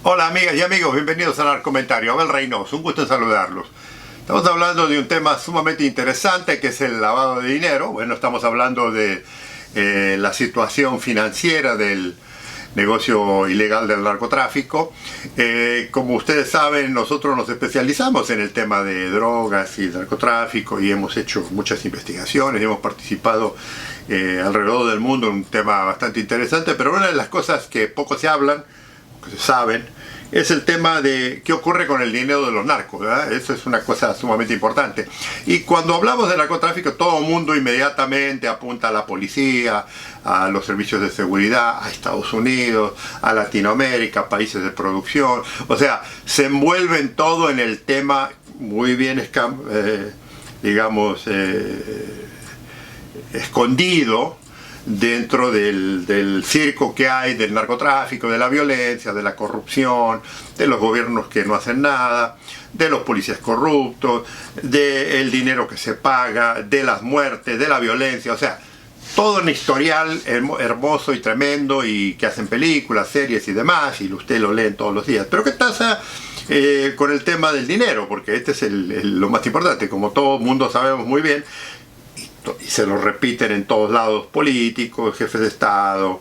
Hola amigas y amigos, bienvenidos al Comentario. Abel Reynoso, un gusto en saludarlos. Estamos hablando de un tema sumamente interesante que es el lavado de dinero. Bueno, estamos hablando de la situación financiera del negocio ilegal del narcotráfico. Como ustedes saben, nosotros nos especializamos en el tema de drogas y narcotráfico y hemos hecho muchas investigaciones y hemos participado alrededor del mundo en un tema bastante interesante, pero una de las cosas que poco se hablan, que se saben, es el tema de qué ocurre con el dinero de los narcos, ¿verdad? Eso es una cosa sumamente importante. Y cuando hablamos de narcotráfico, todo el mundo inmediatamente apunta a la policía, a los servicios de seguridad, a Estados Unidos, a Latinoamérica, a países de producción. O sea, se envuelven todo en el tema muy bien, escondido dentro del circo que hay del narcotráfico, de la violencia, de la corrupción, de los gobiernos que no hacen nada, de los policías corruptos, del dinero que se paga, de las muertes, de la violencia. O sea, todo un historial hermoso y tremendo, y que hacen películas, series y demás, y usted lo leen todos los días. Pero ¿qué pasa con el tema del dinero? Porque este es lo más importante. Como todo mundo sabemos muy bien, y se lo repiten en todos lados, políticos, jefes de Estado,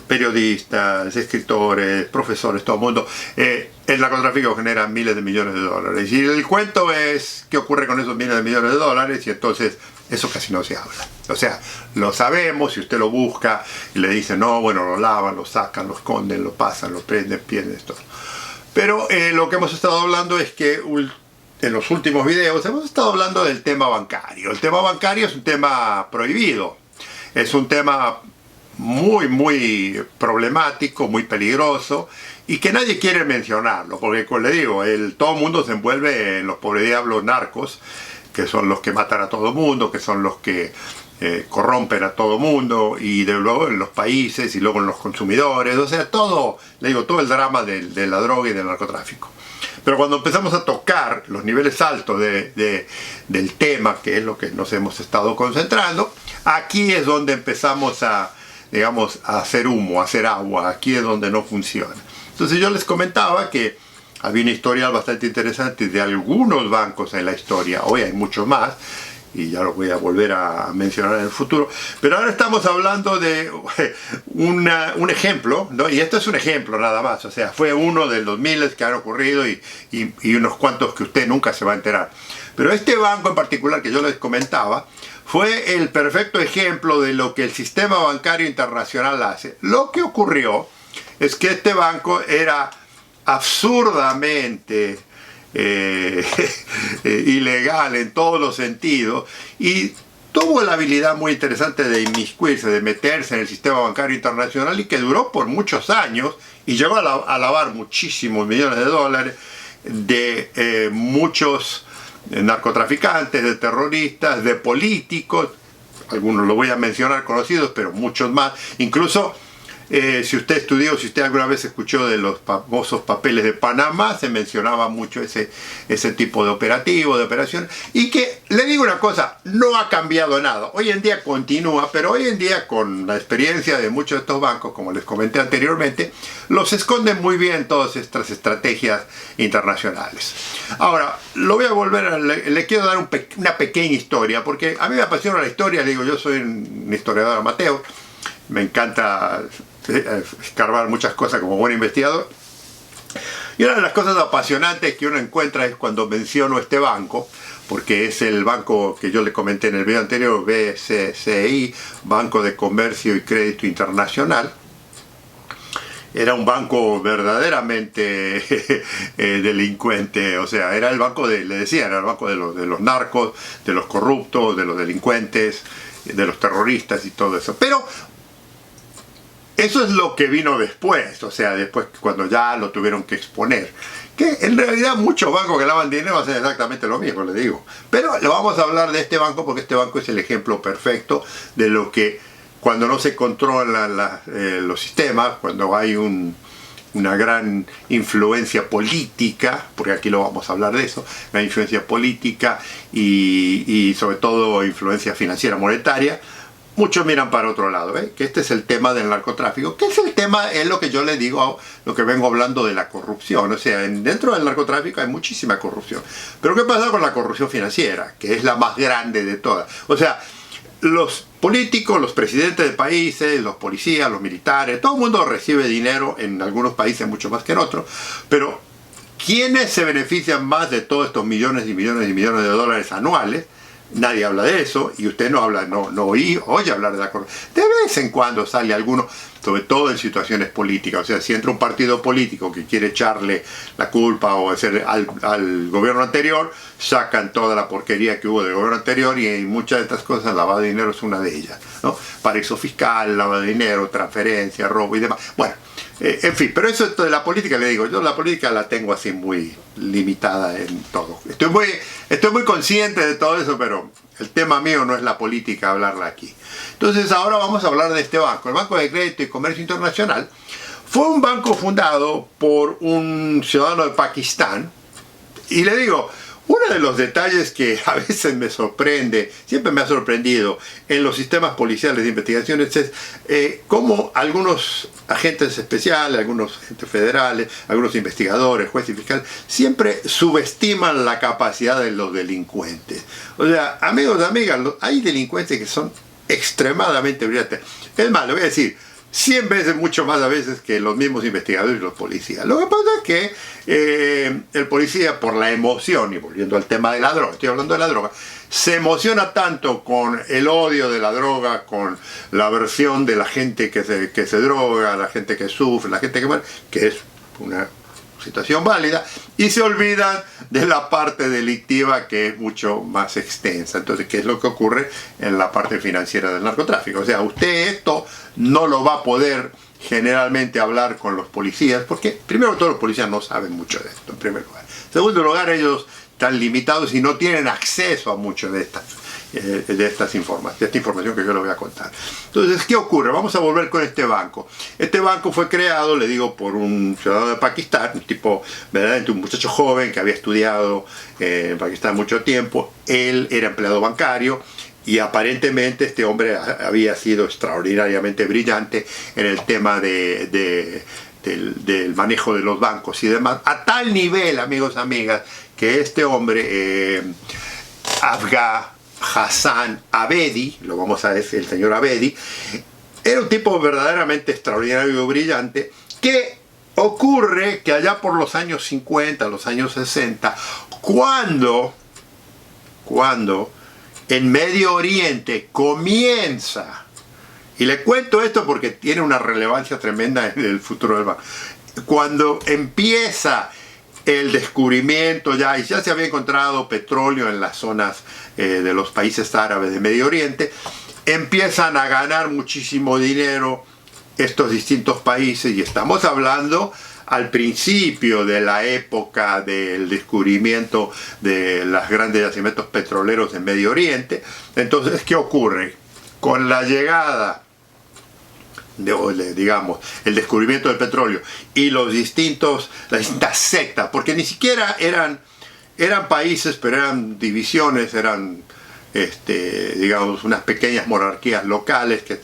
periodistas, escritores, profesores, todo el mundo, el narcotráfico genera miles de millones de dólares. Y el cuento es qué ocurre con esos miles de millones de dólares, y entonces eso casi no se habla. O sea, lo sabemos, si usted lo busca y le dice, no, bueno, lo lavan, lo sacan, lo esconden, lo pasan, lo prenden, pierden, todo. Pero lo que hemos estado hablando es que en los últimos videos hemos estado hablando del tema bancario. El tema bancario es un tema prohibido, es un tema muy problemático, muy peligroso, y que nadie quiere mencionarlo, porque como le digo, todo el mundo se envuelve en los pobres diablos narcos, que son los que matan a todo mundo, que son los que corrompen a todo mundo, y luego en los países, y luego en los consumidores. O sea, todo el drama de la droga y del narcotráfico. Pero cuando empezamos a tocar los niveles altos del tema, que es lo que nos hemos estado concentrando, aquí es donde empezamos a hacer humo, a hacer agua. Aquí es donde no funciona. Entonces yo les comentaba que había una historia bastante interesante de algunos bancos en la historia. Hoy hay muchos más, y ya lo voy a volver a mencionar en el futuro. Pero ahora estamos hablando de un ejemplo, ¿no? Y esto es un ejemplo nada más. O sea, fue uno de los miles que han ocurrido y unos cuantos que usted nunca se va a enterar. Pero este banco en particular que yo les comentaba fue el perfecto ejemplo de lo que el sistema bancario internacional hace. Lo que ocurrió es que este banco era absurdamente ilegal en todos los sentidos, y tuvo la habilidad muy interesante de inmiscuirse, de meterse en el sistema bancario internacional, y que duró por muchos años y llegó a lavar muchísimos millones de dólares de muchos narcotraficantes, de terroristas, de políticos, algunos lo voy a mencionar conocidos, pero muchos más. Incluso si usted estudió, si usted alguna vez escuchó de los famosos papeles de Panamá, se mencionaba mucho ese tipo de operativo, de operaciones, y que, le digo una cosa, no ha cambiado nada. Hoy en día continúa, pero hoy en día, con la experiencia de muchos de estos bancos, como les comenté anteriormente, los esconden muy bien todas estas estrategias internacionales. Ahora, lo voy a volver le quiero dar una pequeña historia, porque a mí me apasiona la historia. Le digo, yo soy un historiador amateur, me encanta escarbar muchas cosas como buen investigador, y una de las cosas apasionantes que uno encuentra es cuando menciono este banco, porque es el banco que yo le comenté en el video anterior, BCCI, Banco de Comercio y Crédito Internacional. Era un banco verdaderamente delincuente. O sea, era el banco le decían, era el banco de los narcos, de los corruptos, de los delincuentes, de los terroristas y todo eso. Pero eso es lo que vino después, o sea, después cuando ya lo tuvieron que exponer. Que en realidad muchos bancos que lavan dinero hacen exactamente lo mismo, le digo. Pero lo vamos a hablar de este banco porque este banco es el ejemplo perfecto de lo que, cuando no se controlan los sistemas, cuando hay una gran influencia política, porque aquí lo vamos a hablar de eso, la influencia política y sobre todo influencia financiera monetaria, muchos miran para otro lado, que este es el tema del narcotráfico, que es el tema, es lo que yo le digo, lo que vengo hablando de la corrupción. O sea, dentro del narcotráfico hay muchísima corrupción. Pero ¿qué pasa con la corrupción financiera? Que es la más grande de todas. O sea, los políticos, los presidentes de países, los policías, los militares, todo el mundo recibe dinero, en algunos países mucho más que en otros, pero ¿quiénes se benefician más de todos estos millones y millones y millones de dólares anuales? Nadie habla de eso, y usted no habla, no oye hablar de la corrupción. De vez en cuando sale alguno, sobre todo en situaciones políticas. O sea, si entra un partido político que quiere echarle la culpa o hacer al gobierno anterior, sacan toda la porquería que hubo del gobierno anterior, y en muchas de estas cosas lavado de dinero es una de ellas, ¿no? Paraíso fiscal, lavado de dinero, transferencia, robo y demás. Bueno, en fin, pero eso de la política, le digo, yo la política la tengo así muy limitada en todo. Estoy muy consciente de todo eso, pero el tema mío no es la política, hablarla aquí. Entonces ahora vamos a hablar de este banco. El Banco de Crédito y Comercio Internacional fue un banco fundado por un ciudadano de Pakistán, y le digo, uno de los detalles que a veces me sorprende, siempre me ha sorprendido en los sistemas policiales de investigaciones, es cómo algunos agentes especiales, algunos agentes federales, algunos investigadores, jueces y fiscales, siempre subestiman la capacidad de los delincuentes. O sea, amigos y amigas, hay delincuentes que son extremadamente brillantes. Es más, le voy a decir, 100 veces mucho más a veces que los mismos investigadores y los policías. Lo que pasa es que el policía, por la emoción, y volviendo al tema de la droga, estoy hablando de la droga, se emociona tanto con el odio de la droga, con la aversión de la gente que se droga, la gente que sufre, la gente que muere, que es una situación válida, y se olvidan de la parte delictiva, que es mucho más extensa. Entonces, ¿qué es lo que ocurre en la parte financiera del narcotráfico? O sea, usted esto no lo va a poder generalmente hablar con los policías, porque primero todos los policías no saben mucho de esto, en primer lugar. En segundo lugar, ellos están limitados y no tienen acceso a mucho de esta información que yo les voy a contar. Entonces, ¿qué ocurre? Vamos a volver con este banco. Este banco fue creado, le digo, por un ciudadano de Pakistán, un tipo, verdaderamente un muchacho joven que había estudiado en Pakistán mucho tiempo. Él era empleado bancario, y aparentemente este hombre había sido extraordinariamente brillante en el tema del manejo de los bancos y demás, a tal nivel, amigos, amigas, que este hombre, Afga Hassan Abedi, lo vamos a decir, el señor Abedi, era un tipo verdaderamente extraordinario y brillante, que ocurre que allá por los años 50, los años 60, cuando en Medio Oriente comienza, y le cuento esto porque tiene una relevancia tremenda en el futuro del banco, cuando empieza el descubrimiento y ya se había encontrado petróleo en las zonas de los países árabes de Medio Oriente, empiezan a ganar muchísimo dinero estos distintos países, y estamos hablando al principio de la época del descubrimiento de los grandes yacimientos petroleros en Medio Oriente. Entonces, ¿qué ocurre? Con la llegada digamos, el descubrimiento del petróleo y las distintas sectas, porque ni siquiera eran países, pero eran divisiones, eran digamos, unas pequeñas monarquías locales que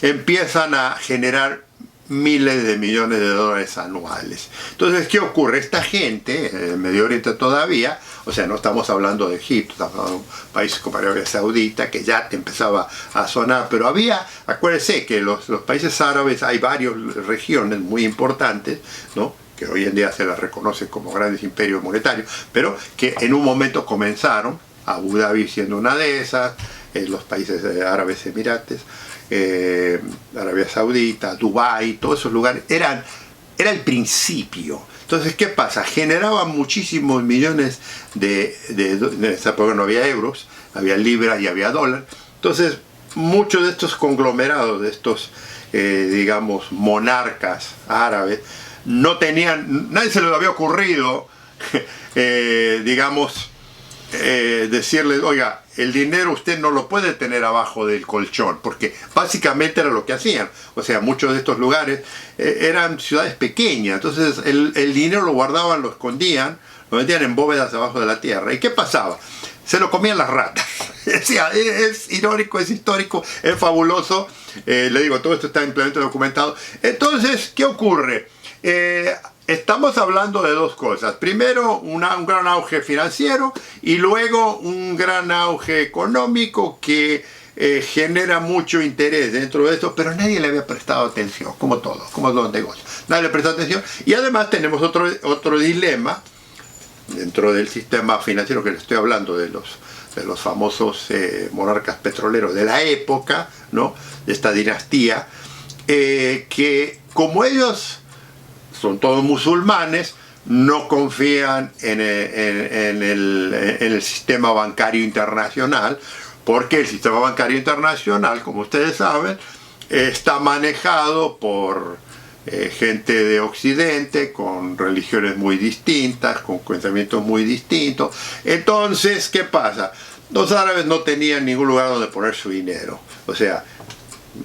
empiezan a generar miles de millones de dólares anuales. Entonces, ¿qué ocurre? Esta gente, en el Medio Oriente todavía, o sea, no estamos hablando de Egipto, estamos hablando de países como Arabia Saudita, que ya te empezaba a sonar, pero acuérdense que los países árabes, hay varias regiones muy importantes, ¿no?, que hoy en día se las reconoce como grandes imperios monetarios, pero que en un momento comenzaron, Abu Dhabi siendo una de esas, los países árabes emirates, Arabia Saudita, Dubái, todos esos lugares, era el principio. Entonces, ¿qué pasa? Generaban muchísimos millones en esa época no había euros, había libras y había dólares. Entonces, muchos de estos conglomerados, de estos, digamos, monarcas árabes, no tenían, nadie se les había ocurrido, digamos, decirles, oiga, el dinero usted no lo puede tener abajo del colchón, porque básicamente era lo que hacían. O sea, muchos de estos lugares eran ciudades pequeñas, entonces el dinero lo guardaban, lo escondían, lo metían en bóvedas abajo de la tierra. ¿Y qué pasaba? se lo comían las ratas. Decía, es irónico, es histórico, es fabuloso. Le digo, todo esto está ampliamente documentado. Entonces, ¿qué ocurre? Estamos hablando de dos cosas. Primero, un gran auge financiero y luego un gran auge económico que genera mucho interés dentro de esto, pero nadie le había prestado atención, como todo, como los negocios. Nadie le prestó atención. Y además tenemos otro dilema dentro del sistema financiero que le estoy hablando de los famosos monarcas petroleros de la época, ¿no? De esta dinastía, que como ellos son todos musulmanes, no confían en el sistema bancario internacional, porque el sistema bancario internacional, como ustedes saben, está manejado por gente de Occidente, con religiones muy distintas, con pensamientos muy distintos. Entonces, ¿qué pasa? Los árabes no tenían ningún lugar donde poner su dinero. O sea,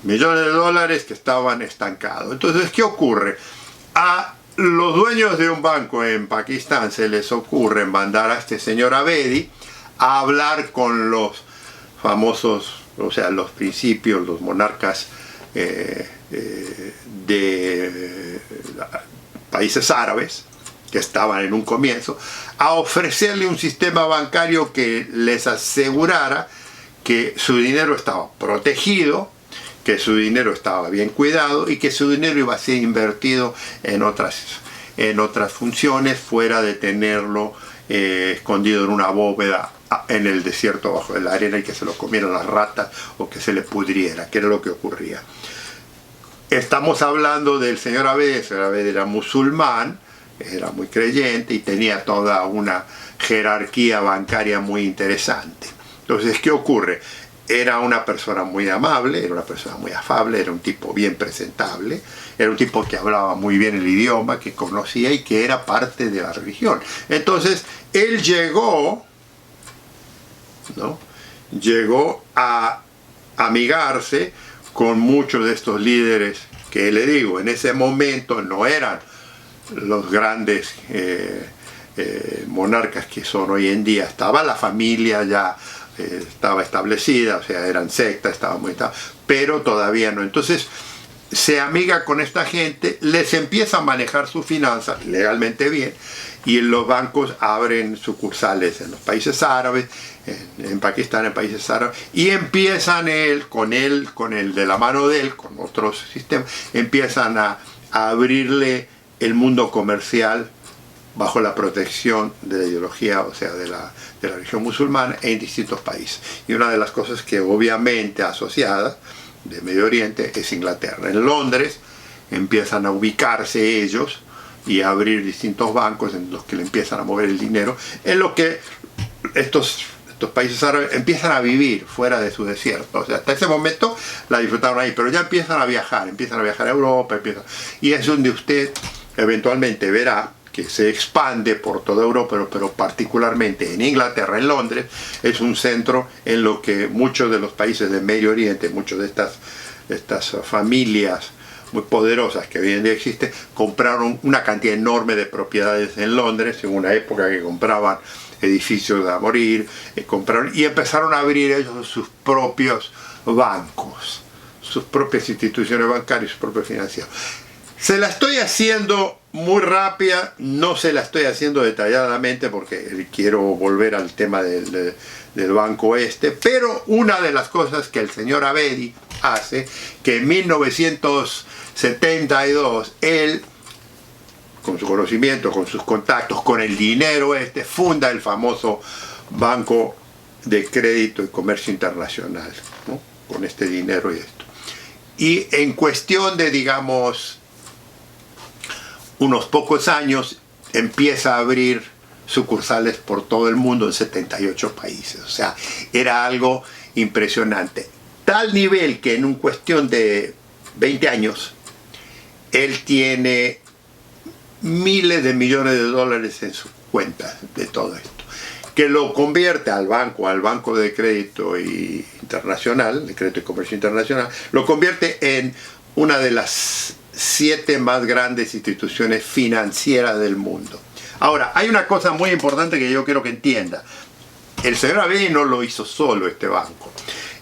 millones de dólares que estaban estancados. Entonces, ¿qué ocurre? A los dueños de un banco en Pakistán se les ocurre mandar a este señor Abedi a hablar con los famosos, o sea, los principios, los monarcas de países árabes que estaban en un comienzo, a ofrecerle un sistema bancario que les asegurara que su dinero estaba protegido, que su dinero estaba bien cuidado y que su dinero iba a ser invertido en otras funciones, fuera de tenerlo escondido en una bóveda en el desierto bajo de la arena y que se lo comieran las ratas o que se le pudriera, que era lo que ocurría. Estamos hablando del señor Abed. El señor Abed era musulmán, era muy creyente y tenía toda una jerarquía bancaria muy interesante. Entonces, ¿qué ocurre? Era una persona muy amable, era una persona muy afable, era un tipo bien presentable, era un tipo que hablaba muy bien el idioma, que conocía y que era parte de la religión. Entonces, él llegó a amigarse con muchos de estos líderes que, le digo, en ese momento no eran los grandes monarcas que son hoy en día. Estaba la familia ya, estaba establecida, o sea, eran sectas, estaba muy estable, pero todavía no. Entonces se amiga con esta gente, les empieza a manejar sus finanzas legalmente bien, y los bancos abren sucursales en los países árabes, en Pakistán, en países árabes, y empiezan de la mano de él, con otros sistemas, empiezan a abrirle el mundo comercial bajo la protección de la ideología, o sea, de la religión musulmana en distintos países. Y una de las cosas que obviamente asociadas de Medio Oriente es Inglaterra. En Londres empiezan a ubicarse ellos y a abrir distintos bancos en los que le empiezan a mover el dinero, en lo que estos países árabes empiezan a vivir fuera de su desierto. O sea, hasta ese momento la disfrutaron ahí, pero ya empiezan a viajar a Europa, y es donde usted eventualmente verá que se expande por toda Europa, pero particularmente en Inglaterra, en Londres, es un centro en lo que muchos de los países del Medio Oriente, muchas de estas familias muy poderosas que hoy en día existen, compraron una cantidad enorme de propiedades en Londres, en una época que compraban edificios a morir, compraron y empezaron a abrir ellos sus propios bancos, sus propias instituciones bancarias, sus propios financieros. Se la estoy haciendo muy rápida, no se la estoy haciendo detalladamente porque quiero volver al tema del banco pero una de las cosas que el señor Abedi hace, que en 1972 él, con su conocimiento, con sus contactos, con el dinero funda el famoso Banco de Crédito y Comercio Internacional, ¿no? Con este dinero y esto. Y en cuestión de, digamos, unos pocos años, empieza a abrir sucursales por todo el mundo en 78 países. O sea, era algo impresionante. Tal nivel que en cuestión de 20 años, él tiene miles de millones de dólares en sus cuentas de todo esto, que lo convierte al Banco de Crédito Internacional, de Crédito y Comercio Internacional, lo convierte en una de las 7 más grandes instituciones financieras del mundo. Ahora, hay una cosa muy importante que yo quiero que entienda. el señor Avelli no lo hizo solo este banco.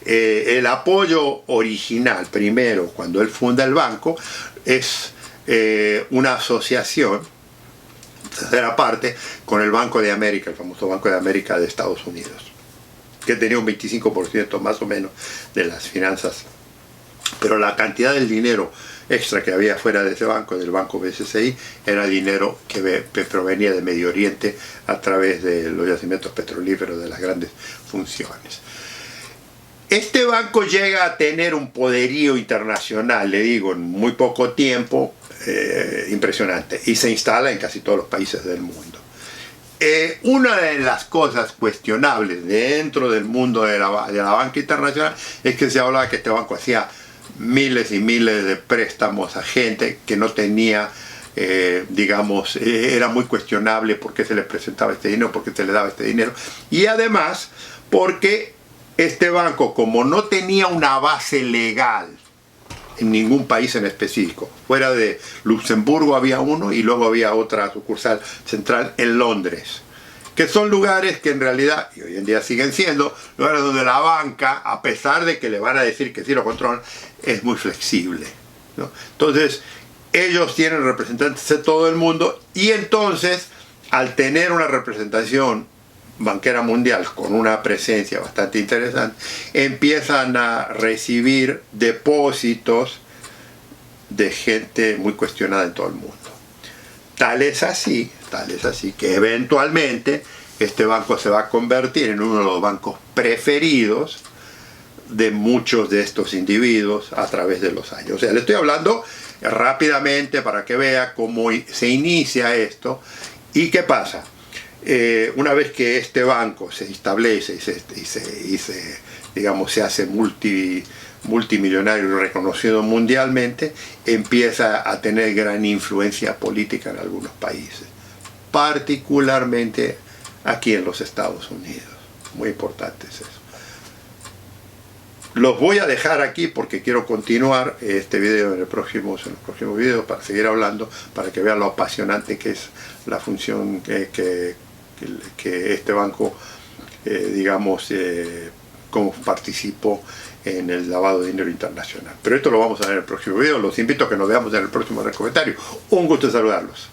El apoyo original, primero, cuando él funda el banco, es una asociación, tercera parte, con el Banco de América, el famoso Banco de América de Estados Unidos, que tenía un 25% más o menos de las finanzas. Pero la cantidad del dinero extra que había fuera de ese banco, del banco BCCI, era dinero que provenía de Medio Oriente a través de los yacimientos petrolíferos de las grandes funciones. Este banco llega a tener un poderío internacional, le digo, en muy poco tiempo, impresionante, y se instala en casi todos los países del mundo. Una de las cosas cuestionables dentro del mundo de la banca internacional es que se hablaba que este banco hacía miles y miles de préstamos a gente que no tenía, digamos, era muy cuestionable por qué se le presentaba este dinero, por qué se le daba este dinero, y además porque este banco, como no tenía una base legal en ningún país en específico, fuera de Luxemburgo había uno y luego había otra sucursal central en Londres, que son lugares que en realidad, y hoy en día siguen siendo, lugares donde la banca, a pesar de que le van a decir que sí lo controlan, es muy flexible, ¿no? Entonces, ellos tienen representantes de todo el mundo y entonces, al tener una representación banquera mundial con una presencia bastante interesante, empiezan a recibir depósitos de gente muy cuestionada en todo el mundo. Tal es así que eventualmente este banco se va a convertir en uno de los bancos preferidos de muchos de estos individuos a través de los años. O sea, le estoy hablando rápidamente para que vea cómo se inicia esto y qué pasa. Una vez que este banco se establece y se hace multimillonario y reconocido mundialmente, empieza a tener gran influencia política en algunos países, particularmente aquí en los Estados Unidos. Muy importante es eso. Los voy a dejar aquí porque quiero continuar este video en los próximos videos para seguir hablando, para que vean lo apasionante que es la función que este banco, digamos, cómo participó en el lavado de dinero internacional. Pero esto lo vamos a ver en el próximo video. Los invito a que nos veamos en el próximo comentario. Un gusto saludarlos.